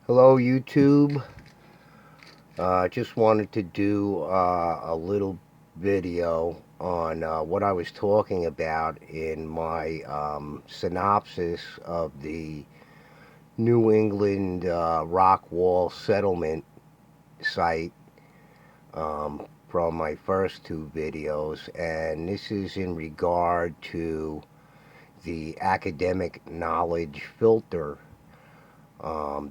Hello YouTube. Just wanted to do a little video on what I was talking about in my synopsis of the New England rock wall settlement site from my first two videos, and this is in regard to the academic knowledge filter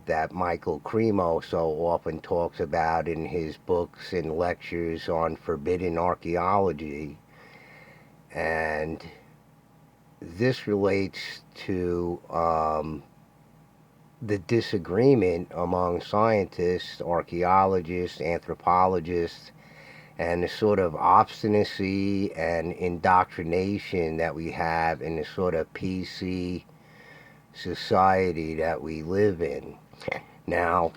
that Michael Cremo so often talks about in his books and lectures on forbidden archaeology. And this relates to the disagreement among scientists, archaeologists, anthropologists, and the sort of obstinacy and indoctrination that we have in the sort of PC society that we live in. Now,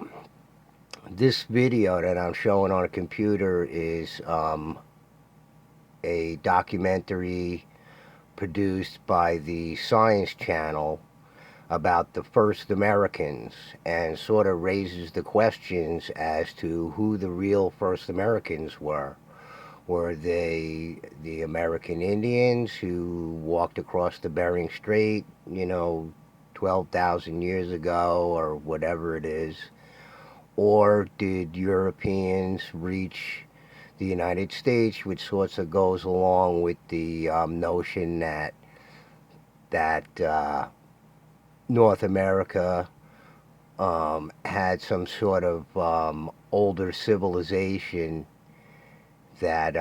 this video that I'm showing on a computer is a documentary produced by the Science Channel about the first Americans, and sort of raises the questions as to who the real first Americans were. Were they the American Indians who walked across the Bering Strait, 12,000 years ago or whatever it is? Or did Europeans reach the United States, which sorts of goes along with the notion that North America had some sort of older civilization that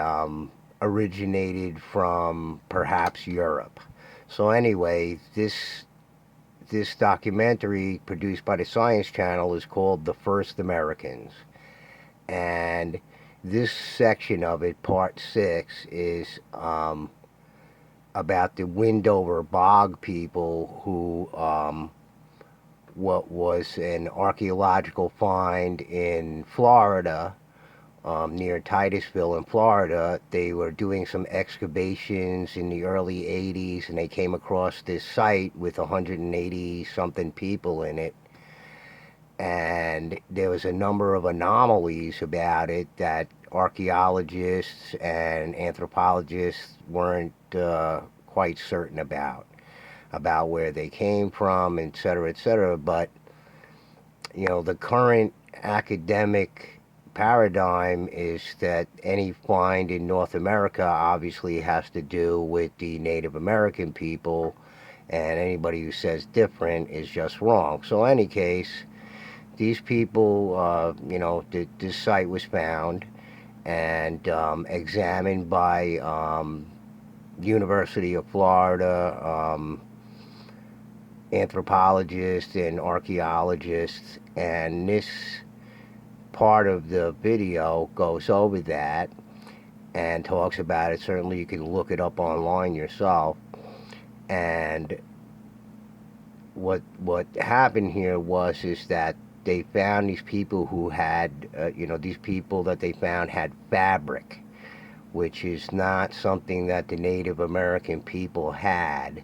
originated from perhaps Europe. So anyway, this documentary produced by the Science Channel is called The First Americans. And this section of it, part 6, is about the Windover Bog people who, what was an archaeological find in Florida, near Titusville in Florida. They were doing some excavations in the early 80s, and they came across this site with 180 something people in it. And there was a number of anomalies about it that archaeologists and anthropologists weren't quite certain about where they came from, et cetera, et cetera. But, the current academic paradigm is that any find in North America obviously has to do with the Native American people, and anybody who says different is just wrong. So in any case, these people, this site was found and examined by University of Florida anthropologists and archaeologists, and this part of the video goes over that and talks about it. Certainly you can look it up online yourself. And what happened here is that they found these people who had these people that they found had fabric, which is not something that the Native American people had.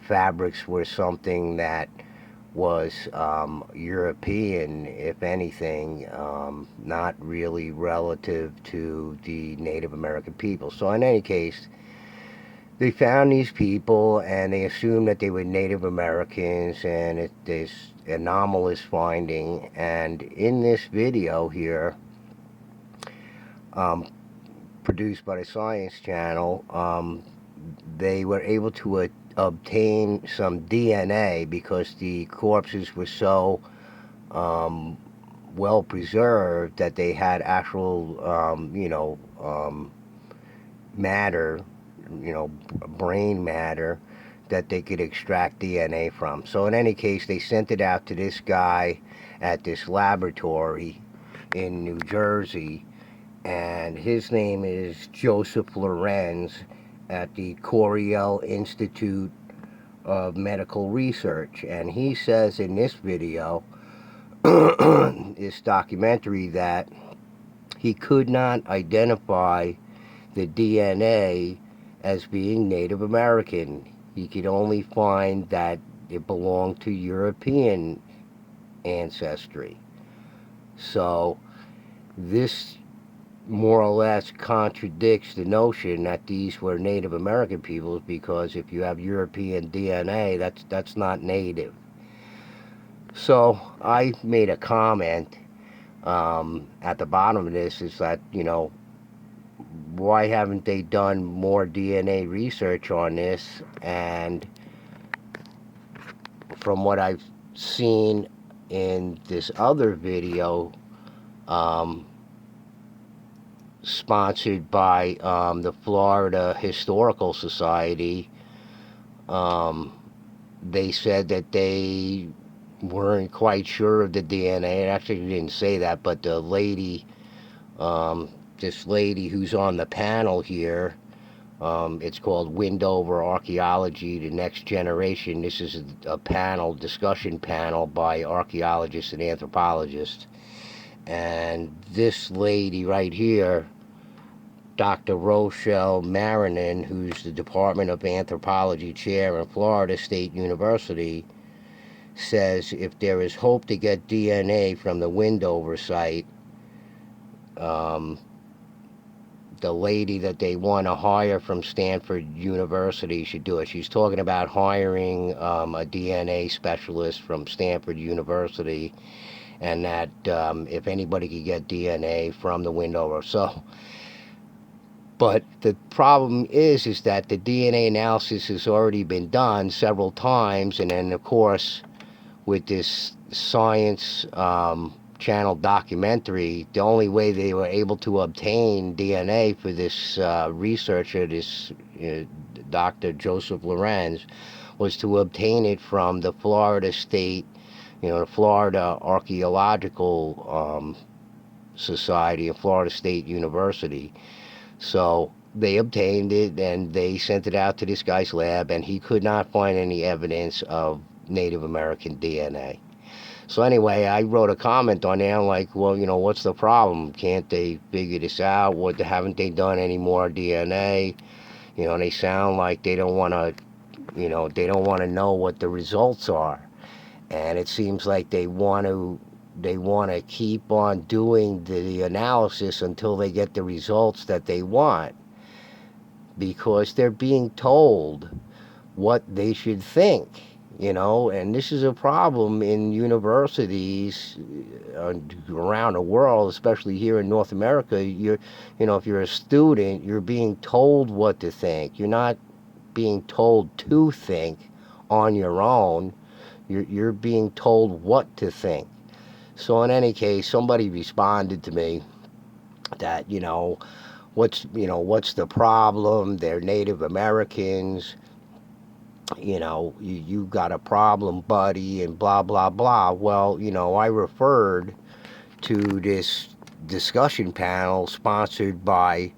Fabrics were something that was European, if anything, not really relative to the Native American people. So in any case, they found these people and they assumed that they were Native Americans, and this anomalous finding. And in this video here, produced by the Science Channel, they were able to obtain some DNA because the corpses were so well preserved that they had actual, matter, brain matter that they could extract DNA from. So in any case, they sent it out to this guy at this laboratory in New Jersey, and his name is Joseph Lorenz at the Coriell Institute of Medical Research. And he says in this video, this documentary, that he could not identify the DNA as being Native American. He could only find that it belonged to European ancestry. So this more or less contradicts the notion that these were Native American peoples, because if you have European DNA, that's not native. So I made a comment at the bottom of this, is that, why haven't they done more DNA research on this? And from what I've seen in this other video, um, sponsored by the Florida Historical Society, um, they said that they weren't quite sure of the DNA. It actually didn't say that, but the lady, this lady who's on the panel here, it's called Windover Archaeology, the Next Generation. This is a panel, discussion panel by archaeologists and anthropologists. And this lady right here, Dr. Rochelle Marinin, who's the Department of Anthropology chair in Florida State University, says if there is hope to get DNA from the Windover site, um, the lady that they want to hire from Stanford University should do it. She's talking about hiring a DNA specialist from Stanford University, and that if anybody could get DNA from the Windover. So, but the problem is that the DNA analysis has already been done several times, and then of course with this science channel documentary, the only way they were able to obtain DNA for this researcher, this Dr. Joseph Lorenz, was to obtain it from the Florida State, the Florida Archaeological Society of Florida State University. So they obtained it and they sent it out to this guy's lab, and he could not find any evidence of Native American DNA. So anyway, I wrote a comment on there like, well, what's the problem? Can't they figure this out? What, haven't they done any more DNA? They sound like they don't want to, they don't want to know what the results are. And it seems like they want to keep on doing the analysis until they get the results that they want, because they're being told what they should think. And this is a problem in universities around the world, especially here in North America. If you're a student, you're being told what to think. You're not being told to think on your own. You're being told what to think. So in any case, somebody responded to me that, what's the problem? They're Native Americans. You got a problem, buddy, and blah, blah, blah. Well, I referred to this discussion panel sponsored by,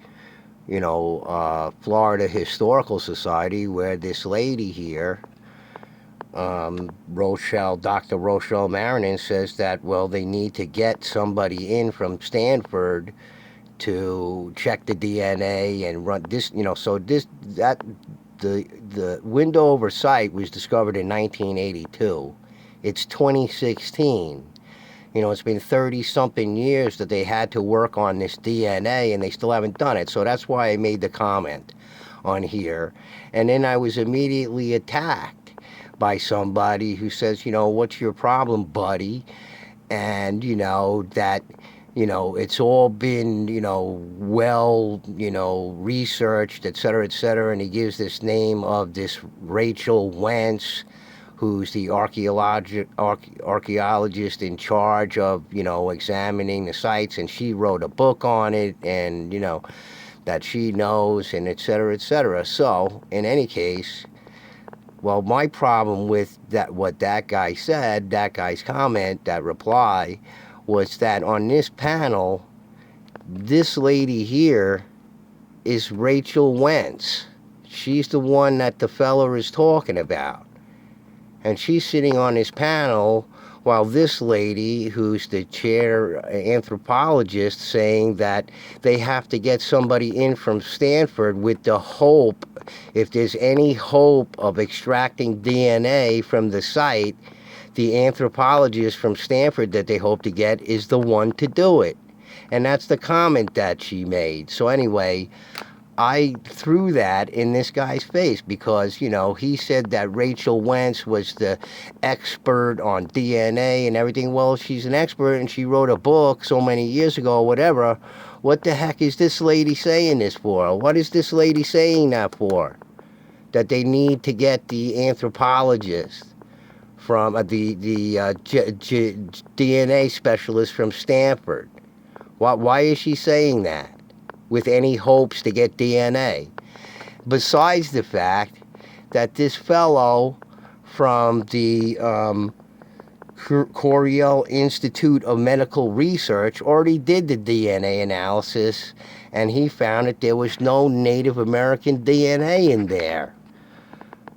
Florida Historical Society, where this lady here, Dr. Rochelle Marinin, says that, well, they need to get somebody in from Stanford to check the DNA and run this, so the Windover site was discovered in 1982. It's 2016. It's been 30-something years that they had to work on this DNA, and they still haven't done it. So that's why I made the comment on here. And then I was immediately attacked by somebody who says, what's your problem, buddy? And, that it's all been, well, researched, et cetera, and he gives this name of this Rachel Wentz, who's the archaeologist in charge of, examining the sites, and she wrote a book on it, and, that she knows, and et cetera. So, in any case, well, my problem with what that guy said, that guy's comment, that reply, was that on this panel, this lady here is Rachel Wentz. She's the one that the fella is talking about. And she's sitting on this panel while this lady, who's the chair anthropologist, saying that they have to get somebody in from Stanford with the hope, if there's any hope of extracting DNA from the site, the anthropologist from Stanford that they hope to get is the one to do it. And that's the comment that she made. So anyway, I threw that in this guy's face because, he said that Rachel Wentz was the expert on DNA and everything. Well, she's an expert and she wrote a book so many years ago or whatever. What the heck is this lady saying this for? What is this lady saying that for? That they need to get the anthropologist from the DNA specialist from Stanford. Why is she saying that? With any hopes to get DNA. Besides the fact that this fellow from the Cornell Institute of Medical Research already did the DNA analysis, and he found that there was no Native American DNA in there.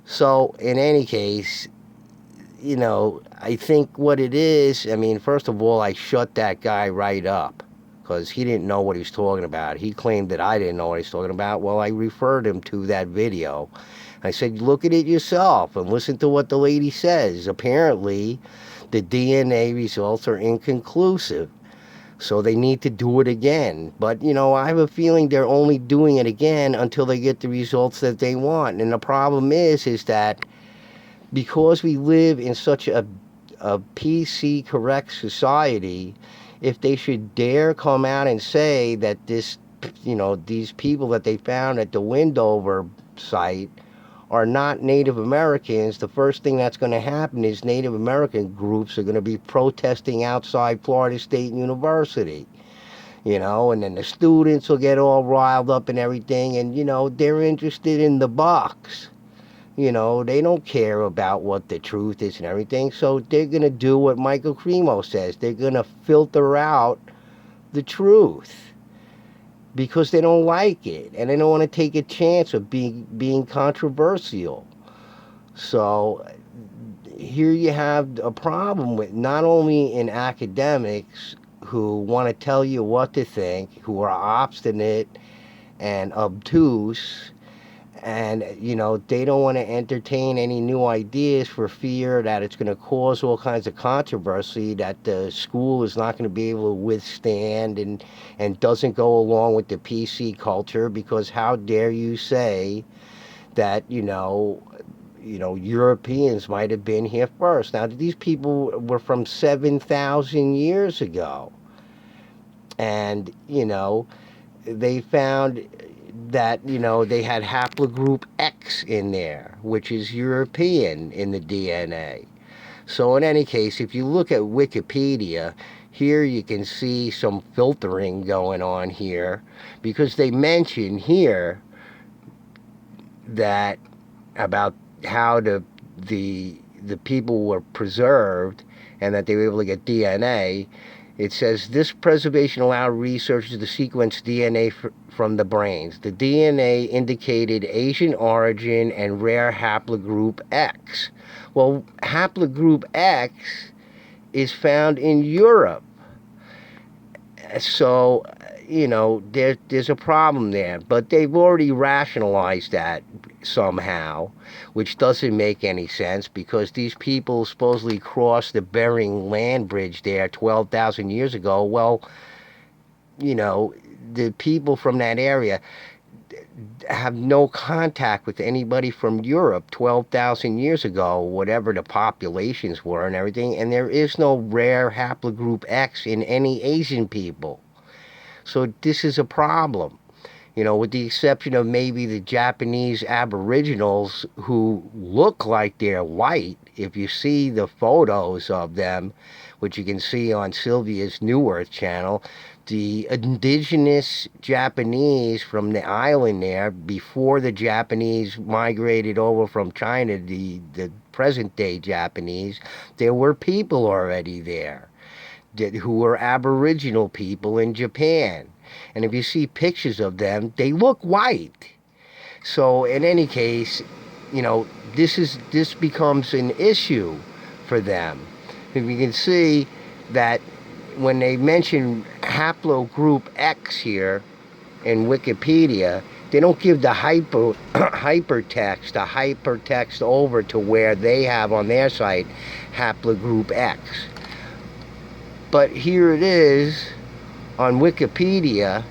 So, in any case, I think what it is, first of all, I shut that guy right up, because he didn't know what he was talking about. He claimed that I didn't know what he was talking about. Well, I referred him to that video. I said, look at it yourself and listen to what the lady says. Apparently, the DNA results are inconclusive, so they need to do it again. But, I have a feeling they're only doing it again until they get the results that they want. And the problem is that because we live in such a PC correct society, if they should dare come out and say that these people that they found at the Windover site are not Native Americans, the first thing that's going to happen is Native American groups are going to be protesting outside Florida State University. And then the students will get all riled up and everything, and, they're interested in the box. They don't care about what the truth is and everything, so they're going to do what Michael Cremo says. They're going to filter out the truth because they don't like it, and they don't want to take a chance of being controversial. So here you have a problem with not only in academics who want to tell you what to think, who are obstinate and obtuse, and, they don't want to entertain any new ideas for fear that it's going to cause all kinds of controversy that the school is not going to be able to withstand and doesn't go along with the PC culture, because how dare you say that, Europeans might have been here first. Now, these people were from 7,000 years ago. And, they found that, they had Haplogroup X in there, which is European in the DNA. So in any case, if you look at Wikipedia, here you can see some filtering going on here, because they mention here that about how the people were preserved and that they were able to get DNA. It says, this preservation allowed researchers to sequence DNA from the brains. The DNA indicated Asian origin and rare haplogroup X. Well, haplogroup X is found in Europe. So, there's a problem there. But they've already rationalized that somehow, which doesn't make any sense, because these people supposedly crossed the Bering Land Bridge there 12,000 years ago. Well, the people from that area have no contact with anybody from Europe 12,000 years ago, whatever the populations were and everything, and there is no rare haplogroup X in any Asian people. So this is a problem. With the exception of maybe the Japanese aboriginals who look like they're white. If you see the photos of them, which you can see on Sylvia's New Earth channel, the indigenous Japanese from the island there, before the Japanese migrated over from China, the present-day Japanese, there were people already there who were aboriginal people in Japan. And if you see pictures of them, they look white. So in any case, this becomes an issue for them. If you can see that when they mention haplogroup X here in Wikipedia, They don't give the hypertext over to where they have on their site Haplogroup X. But here it is on Wikipedia,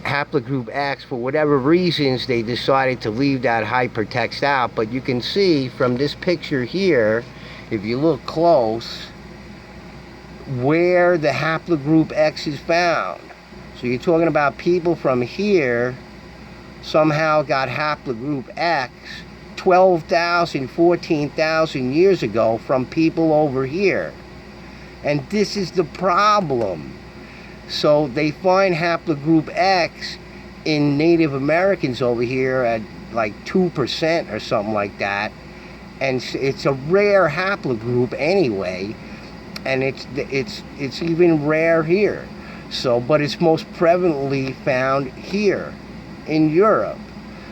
Haplogroup X. For whatever reasons, they decided to leave that hypertext out. But you can see from this picture here, if you look close, where the Haplogroup X is found. So you're talking about people from here somehow got Haplogroup X 12,000, 14,000 years ago from people over here. And this is the problem. So they find Haplogroup X in Native Americans over here at like 2% or something like that. And it's a rare haplogroup anyway. And it's even rare here. So, but it's most prevalently found here in Europe.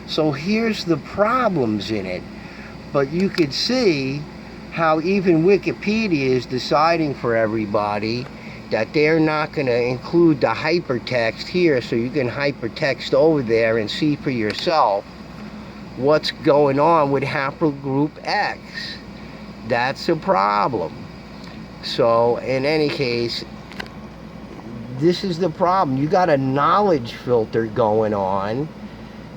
So here's the problems in it. But you could see how even Wikipedia is deciding for everybody that they're not going to include the hypertext here, so you can hypertext over there and see for yourself what's going on with Haplogroup X. That's a problem. So in any case, this is the problem. You got a knowledge filter going on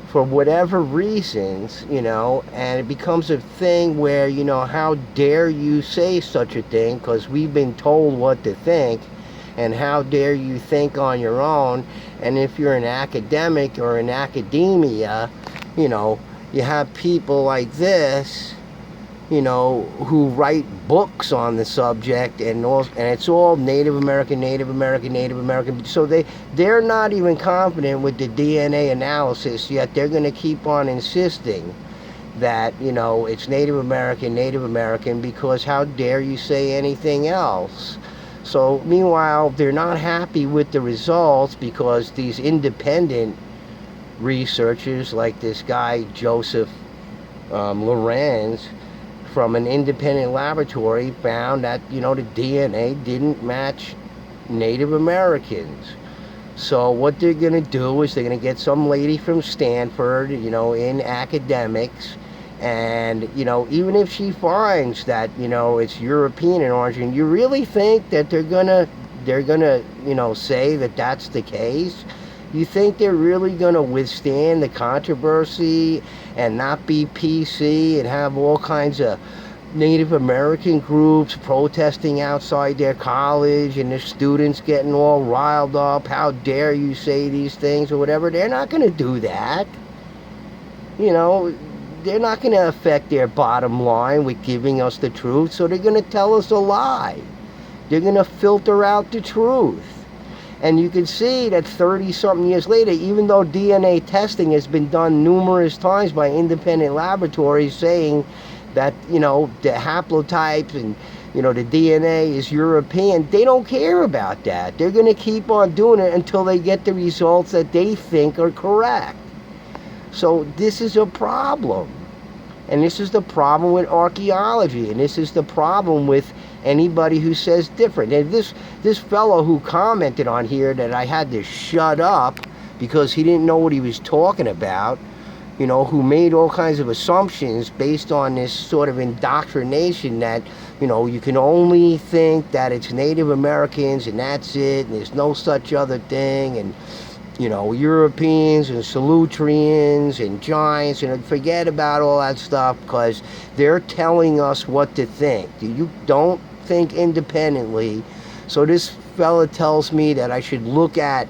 for whatever reasons, you know, and it becomes a thing where, you know, how dare you say such a thing, because we've been told what to think, and how dare you think on your own. And if you're an academic or in academia, you know, you have people like this, you know, who write books on the subject, and it's all Native American. So they're not even confident with the DNA analysis, yet they're going to keep on insisting that, you know, it's Native American, because how dare you say anything else? So meanwhile, they're not happy with the results, because these independent researchers like this guy Joseph Lorenz from an independent laboratory found that, you know, the DNA didn't match Native Americans. So what they're going to do is they're going to get some lady from Stanford, you know, in academics, and, you know, even if she finds that, you know, it's European in origin, you really think that they're gonna, you know, say that that's the case? You think they're really going to withstand the controversy and not be PC and have all kinds of Native American groups protesting outside their college and the students getting all riled up? How dare you say these things or whatever? They're not going to do that. You know, they're not going to affect their bottom line with giving us the truth, so they're going to tell us a lie. They're going to filter out the truth. And you can see that 30-something years later, even though DNA testing has been done numerous times by independent laboratories saying that, you know, the haplotypes and, you know, the DNA is European, they don't care about that. They're going to keep on doing it until they get the results that they think are correct. So this is a problem. And this is the problem with archaeology. And this is the problem with anybody who says different. And this fellow who commented on here that I had to shut up because he didn't know what he was talking about, you know, who made all kinds of assumptions based on this sort of indoctrination that, you know, you can only think that it's Native Americans and that's it, and there's no such other thing, and, you know, Europeans and Salutrians and giants, and forget about all that stuff, because they're telling us what to think. You don't think independently. So this fella tells me that I should look at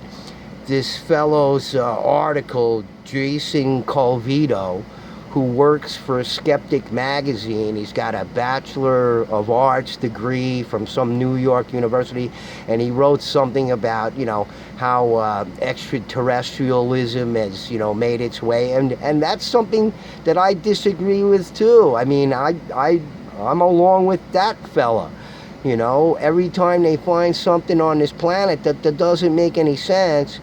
this fellow's article, Jason Colvito, who works for Skeptic magazine. He's got a Bachelor of Arts degree from some New York university, and he wrote something about, you know, how extraterrestrialism has, you know, made its way, and that's something that I disagree with too. I mean, I'm along with that fella. You know, every time they find something on this planet that doesn't make any sense,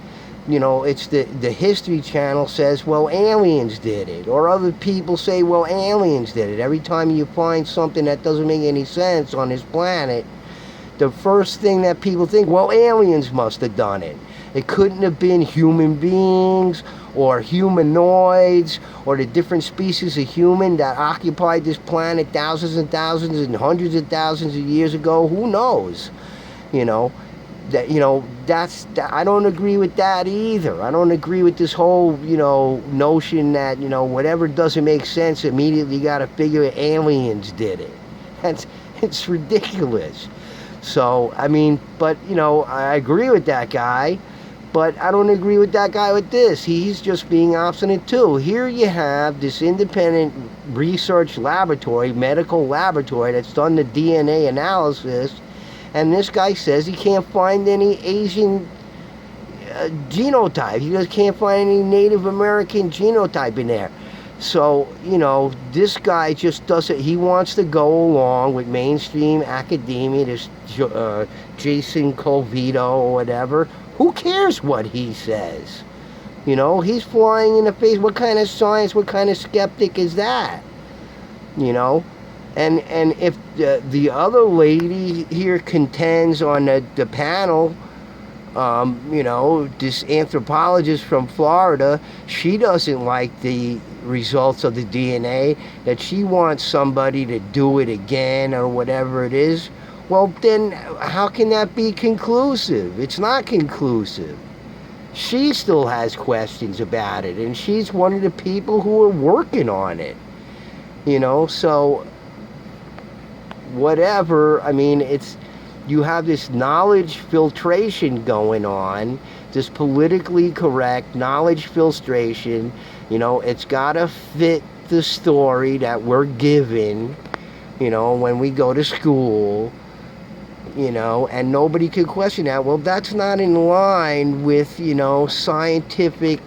you know, it's the History Channel says, well, aliens did it. Or other people say, well, aliens did it. Every time you find something that doesn't make any sense on this planet, the first thing that people think, well, aliens must have done it. It couldn't have been human beings or humanoids or the different species of human that occupied this planet thousands and thousands and hundreds of thousands of years ago. Who knows? You know, I don't agree with that either. I don't agree with this whole, notion that, whatever doesn't make sense, immediately you got to figure aliens did it. It's ridiculous. So, I mean, but, I agree with that guy, but I don't agree with that guy with this. He's just being obstinate too. Here you have this independent research laboratory, medical laboratory, that's done the DNA analysis, and this guy says he can't find any Asian genotype. He just can't find any Native American genotype in there. So, this guy just doesn't, he wants to go along with mainstream academia, this Jason Colvito or whatever. Who cares what he says? He's flying in the face. What kind of science, what kind of skeptic is that? And if the other lady here contends on the panel, this anthropologist from Florida, she doesn't like the results of the DNA, that she wants somebody to do it again or whatever it is. Well, then how can that be conclusive? It's not conclusive. She still has questions about it, and she's one of the people who are working on it. So whatever, I mean, you have this knowledge filtration going on, this politically correct knowledge filtration. It's got to fit the story that we're given, when we go to school, and nobody could question that. Well, that's not in line with, scientific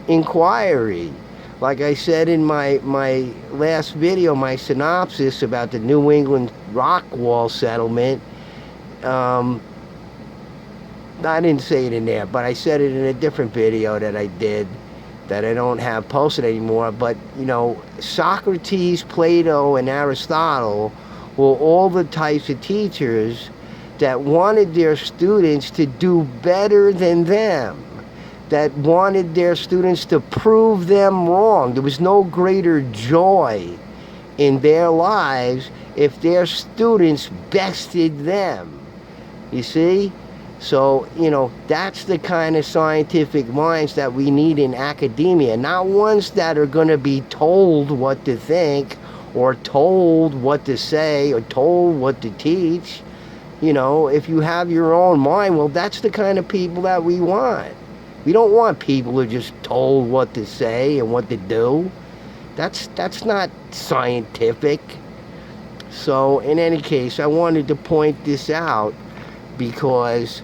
inquiry. Like I said in my last video, my synopsis about the New England rock wall settlement, I didn't say it in there, but I said it in a different video that I did, that I don't have posted anymore. But, Socrates, Plato, and Aristotle were all the types of teachers that wanted their students to do better than them, that wanted their students to prove them wrong. There was no greater joy in their lives if their students bested them. You see? So, that's the kind of scientific minds that we need in academia. Not ones that are going to be told what to think, or told what to say, or told what to teach. If you have your own mind, well, that's the kind of people that we want. We don't want people who are just told what to say and what to do. That's not scientific. So, in any case, I wanted to point this out because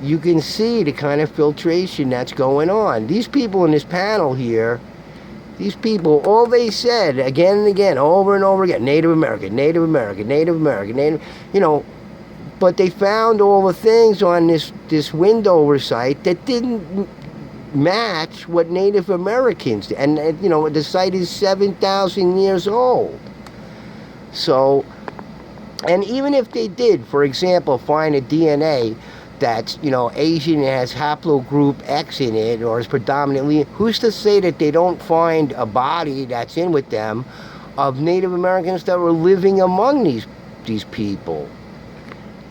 you can see the kind of filtration that's going on. These people in this panel here, these people, all they said again and again, over and over again, Native American, Native American, Native American, Native, but they found all the things on this Windover site that didn't match what Native Americans did. And, the site is 7,000 years old. So, and even if they did, for example, find a DNA that's, Asian and has Haplogroup X in it, or is predominantly, who's to say that they don't find a body that's in with them of Native Americans that were living among these people?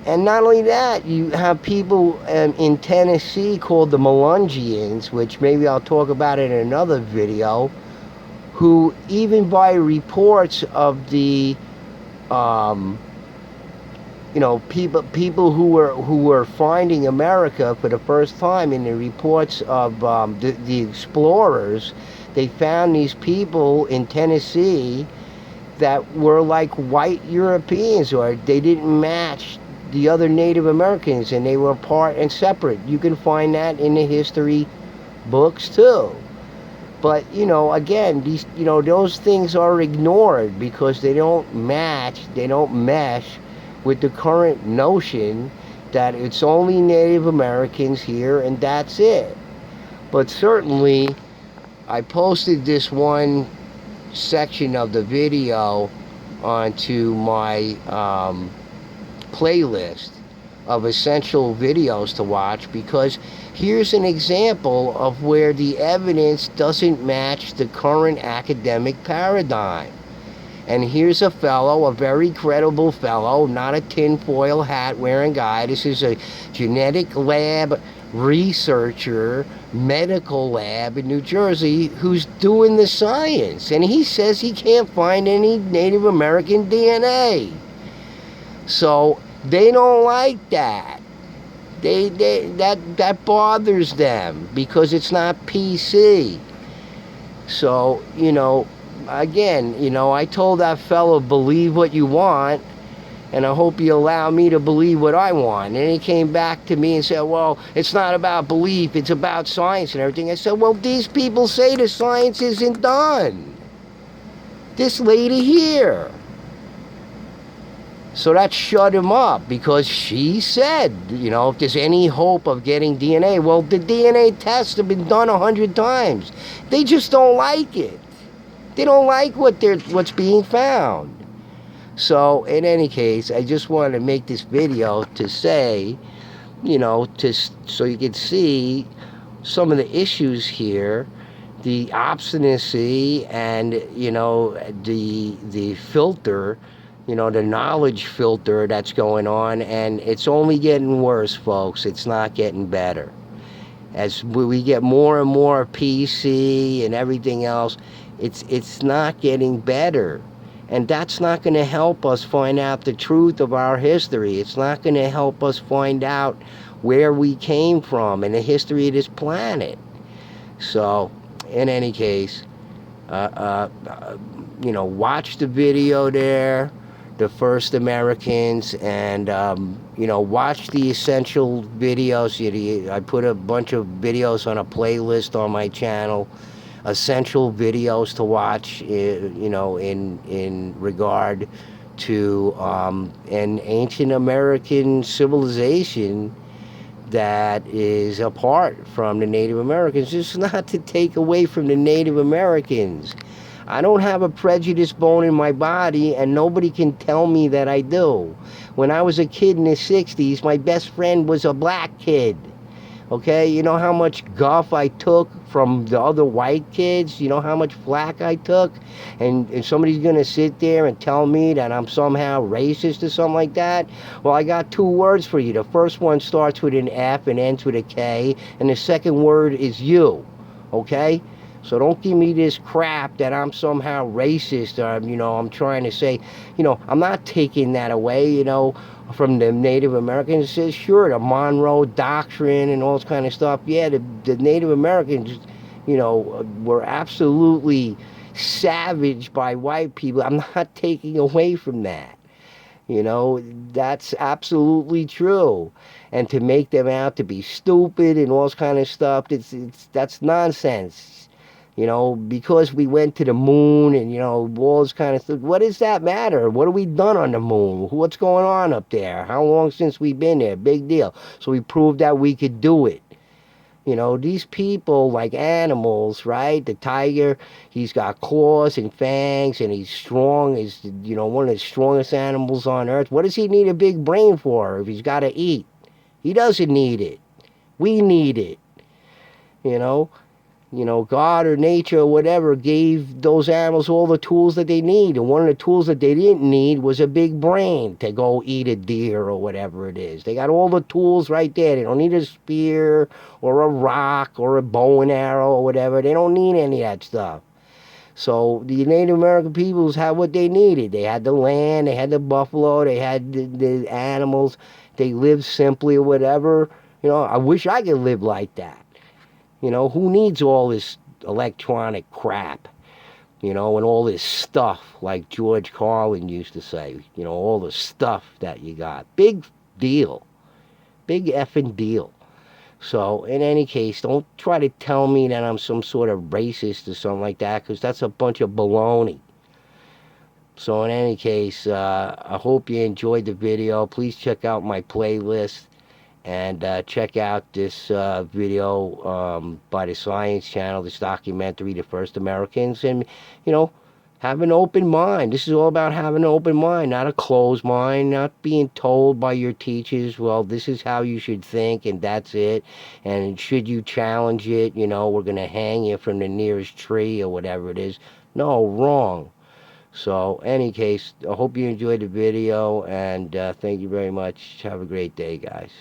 And not only that, you have people in Tennessee called the Melungians, which maybe I'll talk about in another video, who even by reports of the people who were finding America for the first time, in the reports of the explorers, they found these people in Tennessee that were like white Europeans, or they didn't match the other Native Americans, and they were apart and separate. You can find that in the history books too. But, again, these, those things are ignored because they don't match, they don't mesh with the current notion that it's only Native Americans here and that's it. But certainly, I posted this one section of the video onto my playlist of essential videos to watch, because here's an example of where the evidence doesn't match the current academic paradigm. And here's a fellow, a very credible fellow, not a tinfoil hat wearing guy. This is a genetic lab researcher, medical lab in New Jersey, who's doing the science. And he says he can't find any Native American DNA. So they don't like that. That bothers them because it's not PC. So, again, I told that fellow, believe what you want, and I hope you allow me to believe what I want. And he came back to me and said, well, it's not about belief, it's about science and everything. I said, well, these people say the science isn't done. This lady here. So that shut him up, because she said, if there's any hope of getting DNA, well, the DNA tests have been done 100 times. They just don't like it. They don't like what's being found. So, in any case, I just wanted to make this video to say, so you can see some of the issues here, the obstinacy and, the filter, the knowledge filter that's going on, and it's only getting worse, folks. It's not getting better. As we get more and more PC and everything else, it's not getting better. And that's not going to help us find out the truth of our history. It's not going to help us find out where we came from and the history of this planet. So, in any case, watch the video there, the first Americans, and watch the essential videos. I put a bunch of videos on a playlist on my channel, essential videos to watch, in regard to an ancient American civilization that is apart from the Native Americans. It's not to take away from the Native Americans. I don't have a prejudice bone in my body, and nobody can tell me that I do. When I was a kid in the 60s, my best friend was a black kid. Okay, you know how much guff I took from the other white kids? You know how much flack I took? And somebody's going to sit there and tell me that I'm somehow racist or something like that? Well, I got two words for you. The first one starts with an F and ends with a K, and the second word is you. Okay? So don't give me this crap that I'm somehow racist, or, I'm trying to say, I'm not taking that away, from the Native Americans. It says, sure, the Monroe Doctrine and all this kind of stuff. Yeah, the Native Americans, were absolutely savaged by white people. I'm not taking away from that. That's absolutely true. And to make them out to be stupid and all this kind of stuff, that's nonsense. Because we went to the moon and, all this kind of stuff. What does that matter? What have we done on the moon? What's going on up there? How long since we've been there? Big deal. So we proved that we could do it. These people, like animals, right? The tiger, he's got claws and fangs, and he's strong. He's, one of the strongest animals on earth. What does he need a big brain for if he's got to eat? He doesn't need it. We need it. God or nature or whatever gave those animals all the tools that they need. And one of the tools that they didn't need was a big brain to go eat a deer or whatever it is. They got all the tools right there. They don't need a spear or a rock or a bow and arrow or whatever. They don't need any of that stuff. So the Native American peoples had what they needed. They had the land, they had the buffalo, they had the animals. They lived simply or whatever. I wish I could live like that. Who needs all this electronic crap, and all this stuff, like George Carlin used to say, all the stuff that you got. Big deal. Big effing deal. So, in any case, don't try to tell me that I'm some sort of racist or something like that, because that's a bunch of baloney. So, in any case, I hope you enjoyed the video. Please check out my playlist. And check out this video by the Science Channel, this documentary, The First Americans. And, Have an open mind. This is all about having an open mind, not a closed mind, not being told by your teachers, well, this is how you should think and that's it. And should you challenge it, we're going to hang you from the nearest tree or whatever it is. No, wrong. So, any case, I hope you enjoyed the video, and thank you very much. Have a great day, guys.